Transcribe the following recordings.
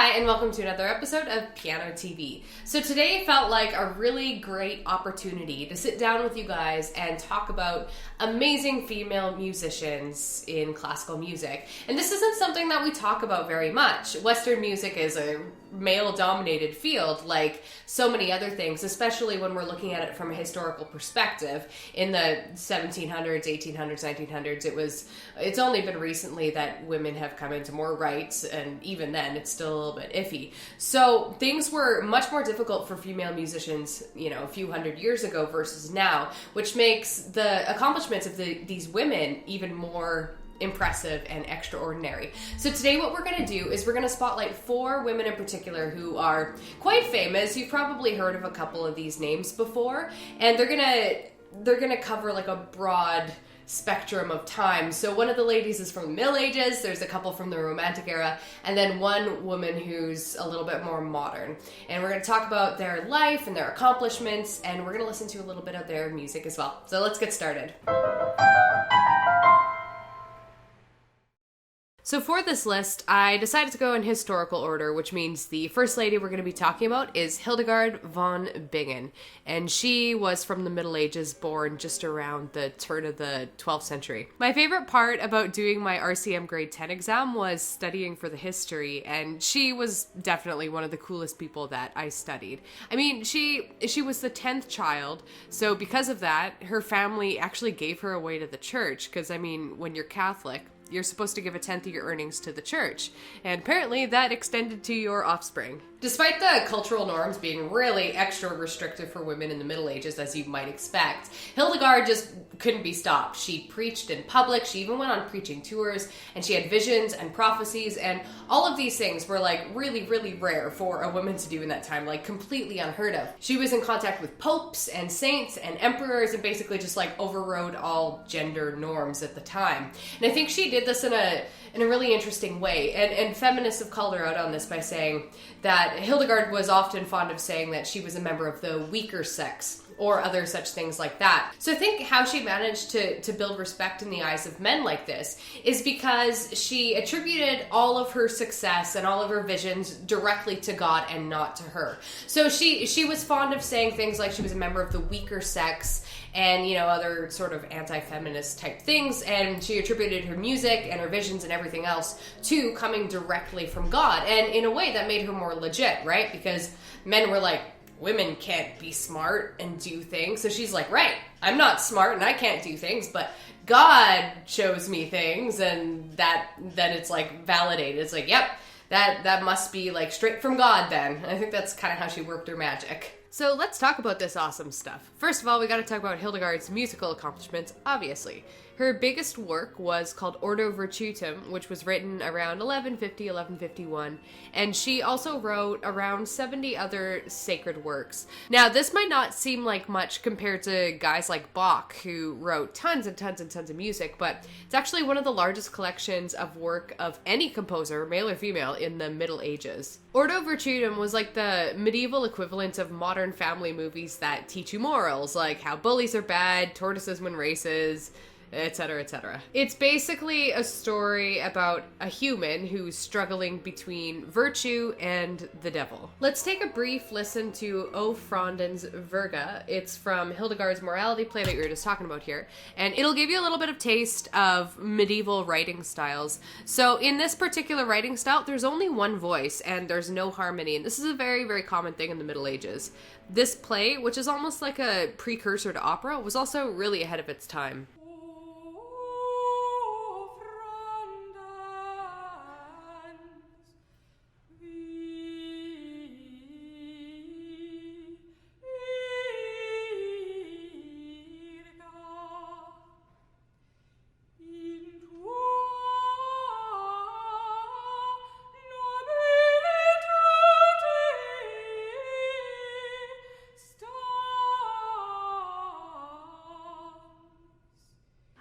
Hi, and welcome to another episode of Piano TV. So today felt like a really great opportunity to sit down with you guys and talk about amazing female musicians in classical music. And this isn't something that we talk about very much. Western music is a male-dominated field like so many other things, especially when we're looking at it from a historical perspective. In the 1700s, 1800s, 1900s, it's only been recently that women have come into more rights, and even then it's still a little bit iffy. So things were much more difficult for female musicians, a few hundred years ago versus now, which makes the accomplishments of these women even more impressive and extraordinary. So today what we're going to do is we're going to spotlight 4 women in particular who are quite famous. You've probably heard of a couple of these names before, and they're going to cover like a broad spectrum of time. So one of the ladies is from the Middle Ages, there's a couple from the Romantic era, and then one woman who's a little bit more modern. And we're going to talk about their life and their accomplishments, and we're going to listen to a little bit of their music as well. So let's get started. So for this list, I decided to go in historical order, which means the first lady we're going to be talking about is Hildegard von Bingen. And she was from the Middle Ages, born just around the turn of the 12th century. My favorite part about doing my RCM grade 10 exam was studying for the history, and she was definitely one of the coolest people that I studied. I mean, she was the 10th child, so because of that, her family actually gave her away to the church, because when you're Catholic, you're supposed to give a 10th of your earnings to the church. And apparently that extended to your offspring. Despite the cultural norms being really extra restrictive for women in the Middle Ages, as you might expect, Hildegard just couldn't be stopped. She preached in public, she even went on preaching tours, and she had visions and prophecies, and all of these things were really, really rare for a woman to do in that time, completely unheard of. She was in contact with popes and saints and emperors, and basically just overrode all gender norms at the time. And I think she did this in a really interesting way, and feminists have called her out on this by saying that Hildegard was often fond of saying that she was a member of the weaker sex, or other such things like that. So I think how she managed to build respect in the eyes of men like this is because she attributed all of her success and all of her visions directly to God and not to her. So she was fond of saying things like she was a member of the weaker sex and, other sort of anti-feminist type things, and she attributed her music and her visions and everything else to coming directly from God. And in a way that made her more legit, right? Because men were like, women can't be smart and do things. So she's like, right, I'm not smart and I can't do things, but God shows me things, and then it's validated. It's yep, that must be straight from God then. And I think that's kind of how she worked her magic. So let's talk about this awesome stuff. First of all, we got to talk about Hildegard's musical accomplishments, obviously. Her biggest work was called Ordo Virtutum, which was written around 1150, 1151, and she also wrote around 70 other sacred works. Now, this might not seem like much compared to guys like Bach, who wrote tons and tons and tons of music, but it's actually one of the largest collections of work of any composer, male or female, in the Middle Ages. Ordo Virtutum was like the medieval equivalent of modern family movies that teach you morals, like how bullies are bad, tortoises win races, etc., etc. It's basically a story about a human who's struggling between virtue and the devil. Let's take a brief listen to O Fronden's Virga. It's from Hildegard's morality play that we were just talking about here, and it'll give you a little bit of taste of medieval writing styles. So in this particular writing style, there's only one voice and there's no harmony, and this is a very, very common thing in the Middle Ages. This play, which is almost like a precursor to opera, was also really ahead of its time.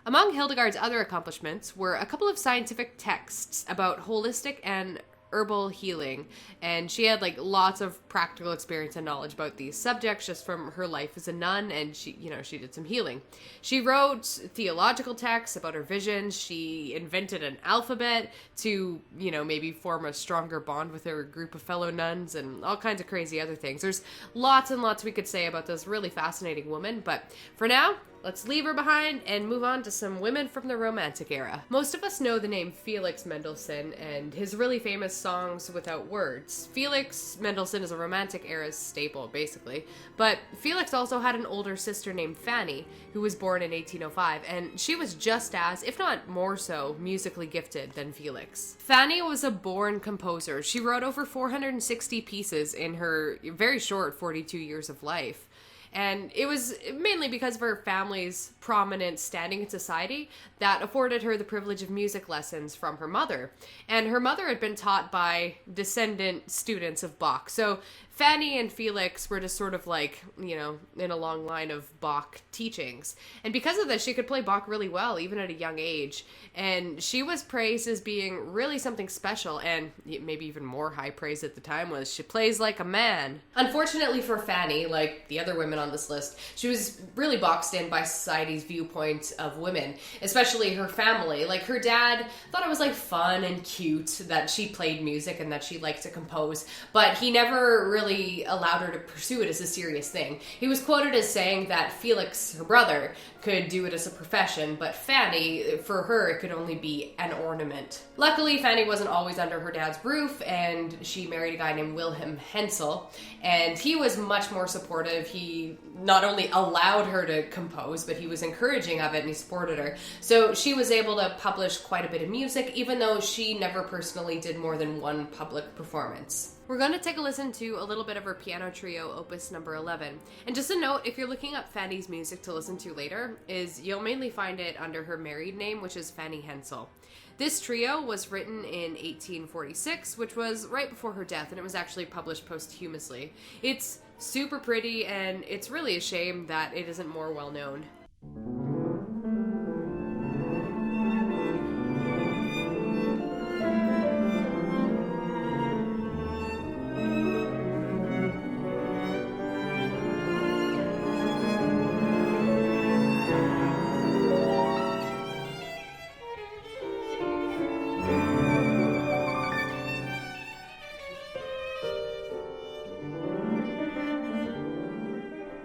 Among Hildegard's other accomplishments were a couple of scientific texts about holistic and herbal healing, and she had like lots of practical experience and knowledge about these subjects just from her life as a nun, and she did some healing. She wrote theological texts about her visions. She invented an alphabet to, maybe form a stronger bond with her group of fellow nuns, and all kinds of crazy other things. There's lots and lots we could say about this really fascinating woman, but for now, let's leave her behind and move on to some women from the Romantic era. Most of us know the name Felix Mendelssohn and his really famous songs without words. Felix Mendelssohn is a Romantic era staple, basically. But Felix also had an older sister named Fanny, who was born in 1805, and she was just as, if not more so, musically gifted than Felix. Fanny was a born composer. She wrote over 460 pieces in her very short 42 years of life. And it was mainly because of her family's prominent standing in society that afforded her the privilege of music lessons from her mother. And her mother had been taught by descendant students of Bach. So Fanny and Felix were just sort of like, in a long line of Bach teachings. And because of this, she could play Bach really well, even at a young age. And she was praised as being really something special, and maybe even more high praise at the time was she plays like a man. Unfortunately for Fanny, like the other women on this list, she was really boxed in by society's viewpoint of women, especially her family. Like her dad thought it was like fun and cute that she played music and that she liked to compose, but he never really allowed her to pursue it as a serious thing. He was quoted as saying that Felix, her brother, could do it as a profession, but Fanny, for her, it could only be an ornament. Luckily, Fanny wasn't always under her dad's roof, and she married a guy named Wilhelm Hensel, and he was much more supportive. He not only allowed her to compose, but he was encouraging of it, and he supported her. So she was able to publish quite a bit of music, even though she never personally did more than one public performance. We're going to take a listen to a little bit of her piano trio, opus number 11. And just a note, if you're looking up Fanny's music to listen to later, you'll mainly find it under her married name, which is Fanny Hensel. This trio was written in 1846, which was right before her death, and it was actually published posthumously. It's super pretty, and it's really a shame that it isn't more well known.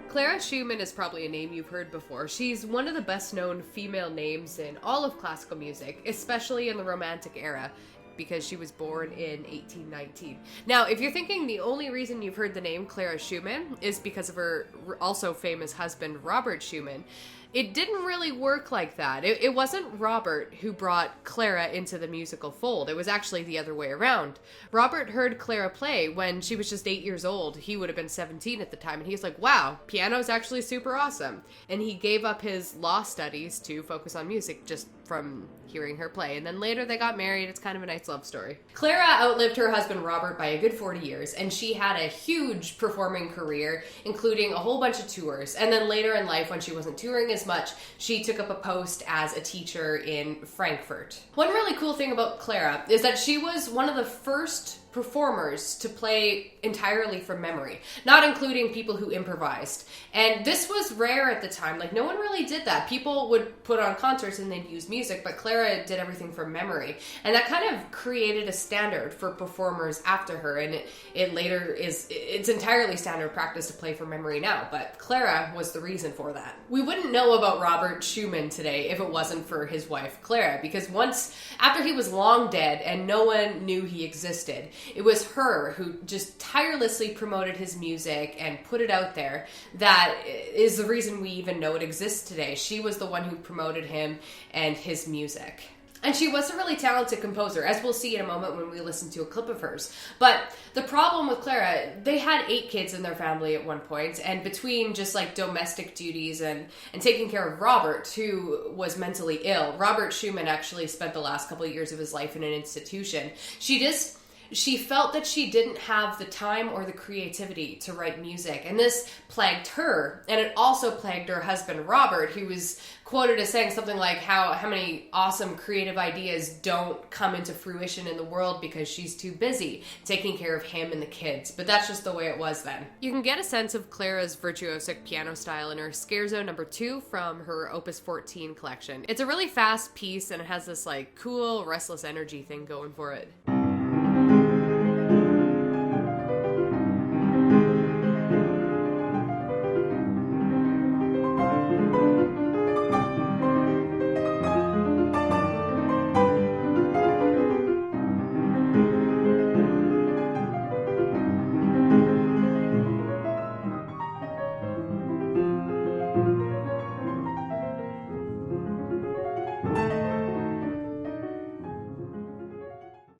Clara Schumann is probably a name you've heard before. She's one of the best known female names in all of classical music, especially in the Romantic era, because she was born in 1819. Now, if you're thinking the only reason you've heard the name Clara Schumann is because of her also famous husband, Robert Schumann, it didn't really work like that. It wasn't Robert who brought Clara into the musical fold. It was actually the other way around. Robert heard Clara play when she was just 8 years old. He would have been 17 at the time, and he was like, wow, piano's actually super awesome. And he gave up his law studies to focus on music just from hearing her play. And then later they got married. It's kind of a nice love story. Clara outlived her husband Robert by a good 40 years, and she had a huge performing career, including a whole bunch of tours. And then later in life, when she wasn't touring as much, she took up a post as a teacher in Frankfurt. One really cool thing about Clara is that she was one of the first performers to play entirely from memory, not including people who improvised. And this was rare at the time. Like, no one really did that. People would put on concerts and they'd use music, but Clara did everything from memory. And that kind of created a standard for performers after her, and it's entirely standard practice to play from memory now, but Clara was the reason for that. We wouldn't know about Robert Schumann today if it wasn't for his wife Clara, because after he was long dead and no one knew he existed, it was her who just tirelessly promoted his music and put it out there. That is the reason we even know it exists today. She was the one who promoted him and his music. And she was a really talented composer, as we'll see in a moment when we listen to a clip of hers. But the problem with Clara, they had 8 kids in their family at one point, and between just like domestic duties and taking care of Robert, who was mentally ill, Robert Schumann actually spent the last couple of years of his life in an institution. She just She felt that she didn't have the time or the creativity to write music, and this plagued her, and it also plagued her husband Robert, who was quoted as saying something like how many awesome creative ideas don't come into fruition in the world because she's too busy taking care of him and the kids. But that's just the way it was then. You can get a sense of Clara's virtuosic piano style in her Scherzo No. 2 from her Opus 14 collection. It's a really fast piece, and it has this like cool, restless energy thing going for it.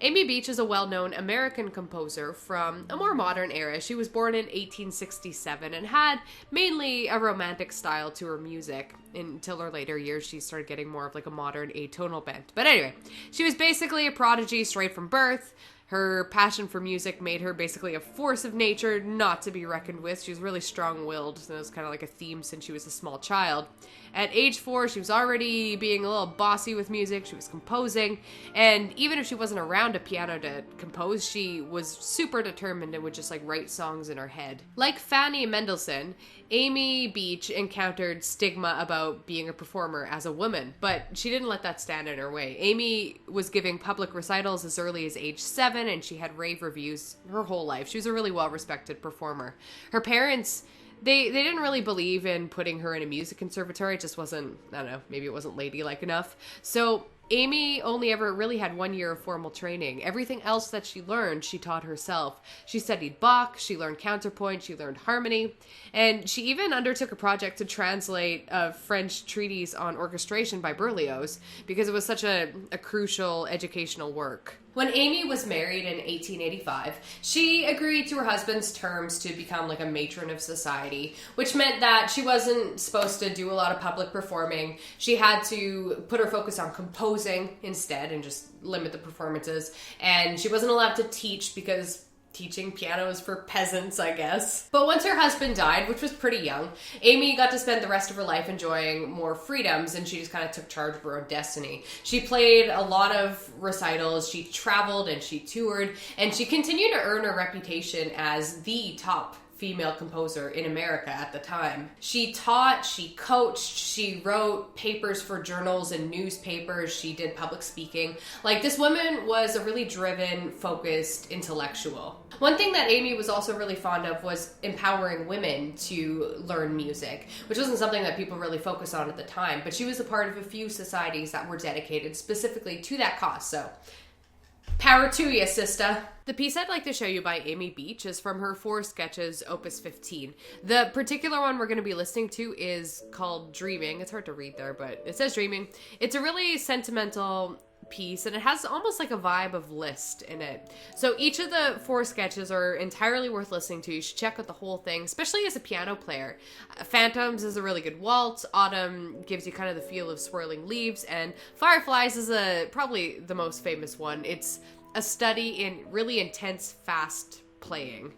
Amy Beach is a well-known American composer from a more modern era. She was born in 1867 and had mainly a romantic style to her music. Until her later years, she started getting more of like a modern atonal bent. But anyway, she was basically a prodigy straight from birth. Her passion for music made her basically a force of nature, not to be reckoned with. She was really strong-willed, so it was kind of like a theme since she was a small child. At age 4, she was already being a little bossy with music. She was composing, and even if she wasn't around a piano to compose, she was super determined and would just like write songs in her head. Like Fanny Mendelssohn, Amy Beach encountered stigma about being a performer as a woman, but she didn't let that stand in her way. Amy was giving public recitals as early as age 7, and she had rave reviews her whole life. She was a really well-respected performer. Her parents, they didn't really believe in putting her in a music conservatory. It just wasn't, I don't know, maybe it wasn't ladylike enough. So Amy only ever really had 1 year of formal training. Everything else that she learned, she taught herself. She studied Bach, she learned counterpoint, she learned harmony, and she even undertook a project to translate a French treatise on orchestration by Berlioz because it was such a crucial educational work. When Amy was married in 1885, she agreed to her husband's terms to become like a matron of society, which meant that she wasn't supposed to do a lot of public performing. She had to put her focus on composing instead and just limit the performances. And she wasn't allowed to teach because teaching piano is for peasants, I guess. But once her husband died, which was pretty young, Amy got to spend the rest of her life enjoying more freedoms, and she just kind of took charge of her own destiny. She played a lot of recitals, she traveled and she toured, and she continued to earn her reputation as the top female composer in America at the time. She taught, she coached, she wrote papers for journals and newspapers, she did public speaking. Like, this woman was a really driven, focused intellectual. One thing that Amy was also really fond of was empowering women to learn music, which wasn't something that people really focused on at the time, but she was a part of a few societies that were dedicated specifically to that cause, so power to you, sister. The piece I'd like to show you by Amy Beach is from her 4 sketches, Opus 15. The particular one we're going to be listening to is called Dreaming. It's hard to read there, but it says Dreaming. It's a really sentimental piece, and it has almost like a vibe of Liszt in it. So each of the 4 sketches are entirely worth listening to. You should check out the whole thing, especially as a piano player. Phantoms is a really good waltz, Autumn gives you kind of the feel of swirling leaves, and Fireflies is probably the most famous one. It's a study in really intense, fast playing.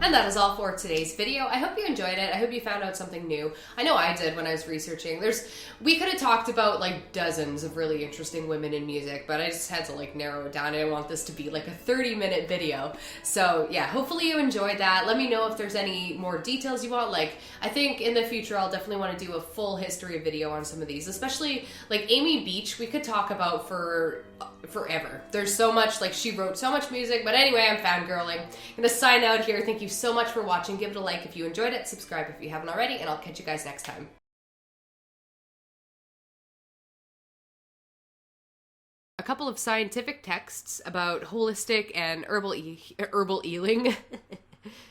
And that is all for today's video. I hope you enjoyed it. I hope you found out something new. I know I did when I was researching. We could have talked about like dozens of really interesting women in music, but I just had to like narrow it down. I didn't want this to be like a 30-minute video. So yeah, hopefully you enjoyed that. Let me know if there's any more details you want. Like, I think in the future I'll definitely want to do a full history video on some of these, especially like Amy Beach. We could talk about for forever. There's so much, like, she wrote so much music. But anyway, I'm fangirling. I'm gonna sign out here. Thank you so much for watching. Give it a like if you enjoyed it, subscribe if you haven't already, and I'll catch you guys next time. couple of scientific texts about holistic and herbal healing.